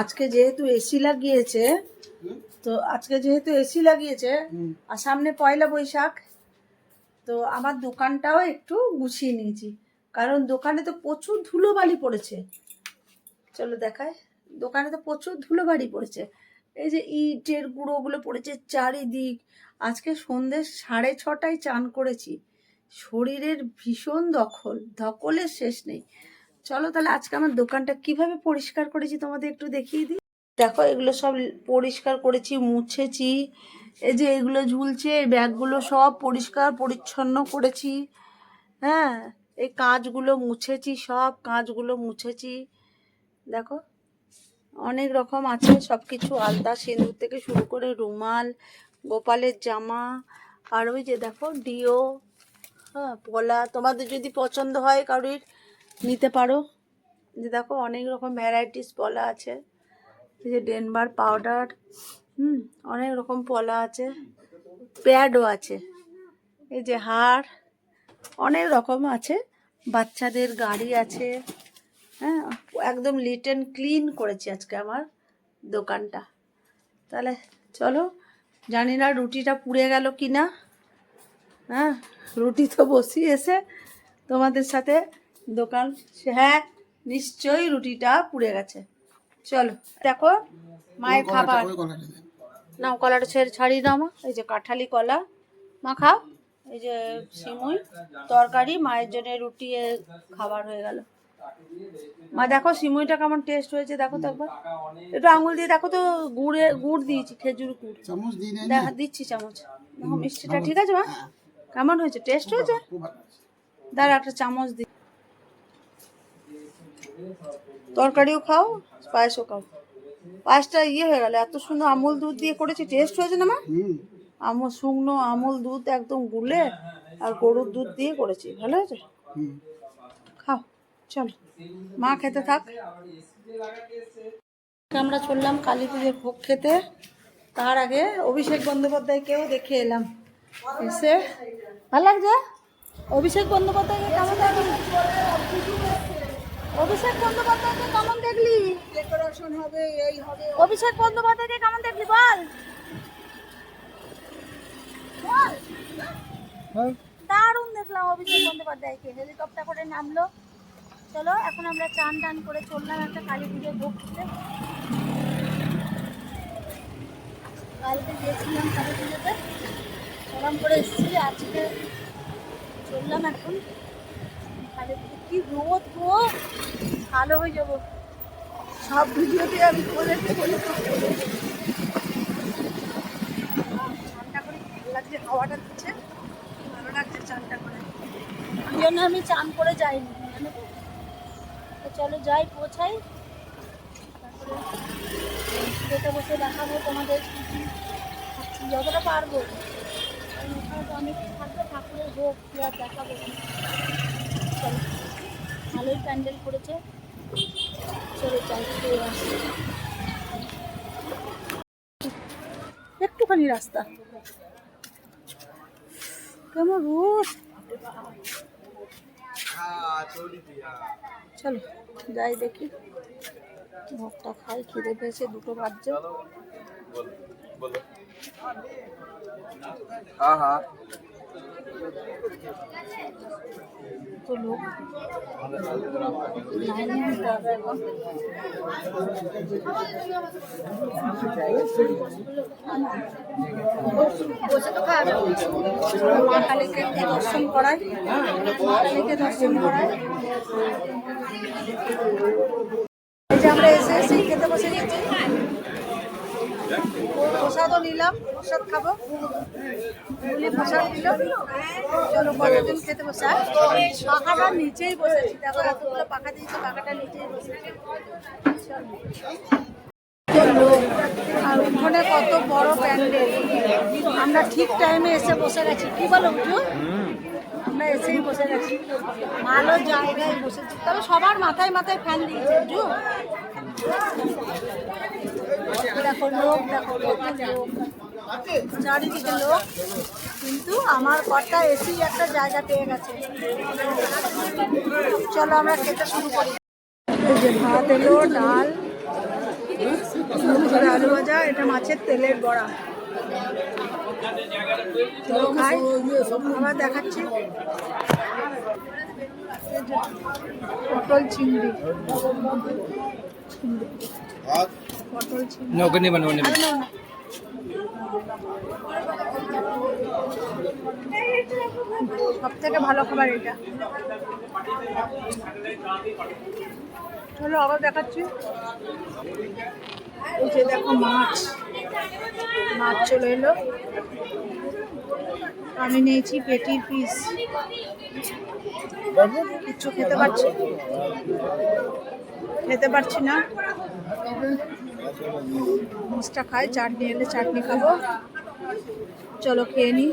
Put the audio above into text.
আজকে যেহেতু এসি লাগিয়েছে, তো আজকে যেহেতু এসি লাগিয়েছে আর সামনে পয়লা বৈশাখ, তো আমার দোকানটাও একটু গুছিয়ে নিয়েছি, কারণ দোকানে তো প্রচুর ধুলোবালি পড়েছে। চলো দেখায়, দোকানে তো প্রচুর ধুলোবালি পড়েছে। এই যে ইটের গুঁড়োগুলো পড়েছে চারিদিক। আজকে সন্ধ্যে 6:30টায় চান করেছি, শরীরের ভীষণ ধকলের শেষ নেই। চলো তাহলে আজকে আমার দোকানটা কিভাবে পরিষ্কার করেছি তোমাদের একটু দেখিয়ে দিই। দেখো, এগুলো সব পরিষ্কার করেছি, মুছেছি। এই যে এগুলো ঝুলছে, এই ব্যাগগুলো সব পরিষ্কার পরিচ্ছন্ন করেছি। হ্যাঁ, এই কাঁচগুলো মুছেছি, সব কাঁচগুলো মুছেছি। দেখো অনেক রকম আছে সব কিছু, আলতা সিঁদুর থেকে শুরু করে রুমাল, গোপালের জামা, আর ওই যে দেখো ডিও, হ্যাঁ পলা। তোমাদের যদি পছন্দ হয় কারোর নিতে পারো। যে দেখো অনেক রকম ভ্যারাইটিস পলা আছে। এই যে ডেনমার্ক পাউডার, অনেক রকম পলা আছে, প্যাডও আছে। এই যে হার, অনেক রকম আছে। বাচ্চাদের গাড়ি আছে। হ্যাঁ, একদম লিট অ্যান্ড ক্লিন করেছি আজকে আমার দোকানটা। তাহলে চলো, জানি না রুটিটা পুড়ে গেল কি না। হ্যাঁ, রুটি তো বসিয়েছে তোমাদের সাথে দোকান, হ্যাঁ নিশ্চয়ই রুটিটা পুড়ে গেছে। চলো দেখো মায়ের খাবার। নাও কলাটা ছাড়িয়ে দাও মা। এই যে কাঁঠালি কলা মা খাও। এই যে সিমুই তরকারি, মায়ের জন্য রুটি, খাবার হয়ে গেল। মা দেখো সিমুইটা কেমন টেস্ট হয়েছে, দেখো তো একবার, একটু আঙুল দিয়ে দেখো তো। গুড় দিয়েছি, খেজুর গুড় দিচ্ছি চামচ। দেখো মিষ্টিটা ঠিক আছে মা, কেমন হয়েছে, টেস্ট হয়েছে? দাঁড়া একটা চামচ দি। তরকারিও খাও, পায়েসও খাও। পায়েসটা হয়ে গেল, এত সুন্দর আমুল দুধ দিয়ে করেছি, টেস্ট হয়েছে না মা? শুকনো আমুল দুধ একদম গুলে আর গরুর দুধ দিয়ে করেছি, ভালো হয়েছে। খাও, চল মা খেতে থাক। আমরা চললাম কালী পুজোর ভোগ খেতে। তার আগে অভিষেক বন্দ্যোপাধ্যায়কেও দেখে এলাম। এসে ভালো লাগছে। অভিষেক বন্দ্যোপাধ্যায়কে কেমন দেখলি? অভিষেক বন্দ্যোপাধ্যায়কে কেমন দেখলি? ডেকোরেশন হবে, এই হবে। অভিষেক বন্দ্যোপাধ্যায়কে কেমন দেখলি বল? দারুণ দেখলাম অভিষেক বন্দ্যোপাধ্যায়কে, হেলিকপ্টার করে নামলো। চলো এখন আমরা চান টান করে চললাম একটা কালী পুজোর ভোগ খেতে। কালকে গিয়েছিলাম কালী পুজোতে, প্রণাম করে এসেছি। আজকে চললাম এখন কালী পুজো। কি রোদ গো, ভালো হয়ে যাবো। সব ভিডিওতে আমি বলেছি চানটা করে ভালো লাগছে, হাওয়াটা দিচ্ছে, ভালো লাগছে চানটা করে। ওই জন্য আমি চান করে যাইনি, জানো তো। তো চলো যাই, পৌঁছাই, তারপরে খেতে বসে দেখাবো তোমাদের যতটা পারবো। কারণ ওখানে তো অনেক থাকবে, ঠাকুরের ভোগ কি আর দেখাবো। চলো, ভালোই প্যান্ডেল করেছে, চলো যাই, খেয়ে আসি। একটুখানি রাস্তা, কেমন রোদ। চলো যাই দেখি, ভোগটা খাই, খিদে পেয়েছে, 2টো বাজছে। তো লোক লাইনে দিতে হবে এখন। মা কালীকে দর্শন করাই, মা কালীকে দর্শন করাই। এই যে আমরা এসে খেতে বসে গেছি, প্রসাদও নিলাম, প্রসাদ খাবো, প্রসাদ দিল। চলো কতদিন খেতে বসে, পাখাটার নিচেই বসেছি, দেখো এতগুলো পাখা দিয়েছে, পাখাটার নিচেই বসেছি। আর ওখানে কত বড় প্যান্ডেল, আমরা ঠিক টাইমে এসে বসে গেছি। কি বলো বুঝু, আমরা এসেই বসে গেছি, ভালো জায়গায় বসেছি। তবে সবার মাথায় মাথায় ফ্যান দিয়েছে বুঝু। দেখো লোক, দেখো লোক, চারিদিকে লোক, কিন্তু আমার কর্তা এসি একটা জায়গা পেয়ে গেছে। চলো আমরা খেতে শুরু করি। এই যে ভাত এলো, ডাল, এটা মাছের তেলের বড়া। তো খাই, আবার দেখাচ্ছি। পটল চিংড়ি, পটল চিংড়ি সব থেকে ভালো খাবার এটা। চলো আবার দেখাচ্ছি। এই যে দেখো মাছ চলে এলো। আমি নিয়েছি পেটির পিস, কিচ্ছু খেতে পারছি না। মাছটা খাই, চাটনি এলে চাটনি খাবো। চলো খেয়ে নি।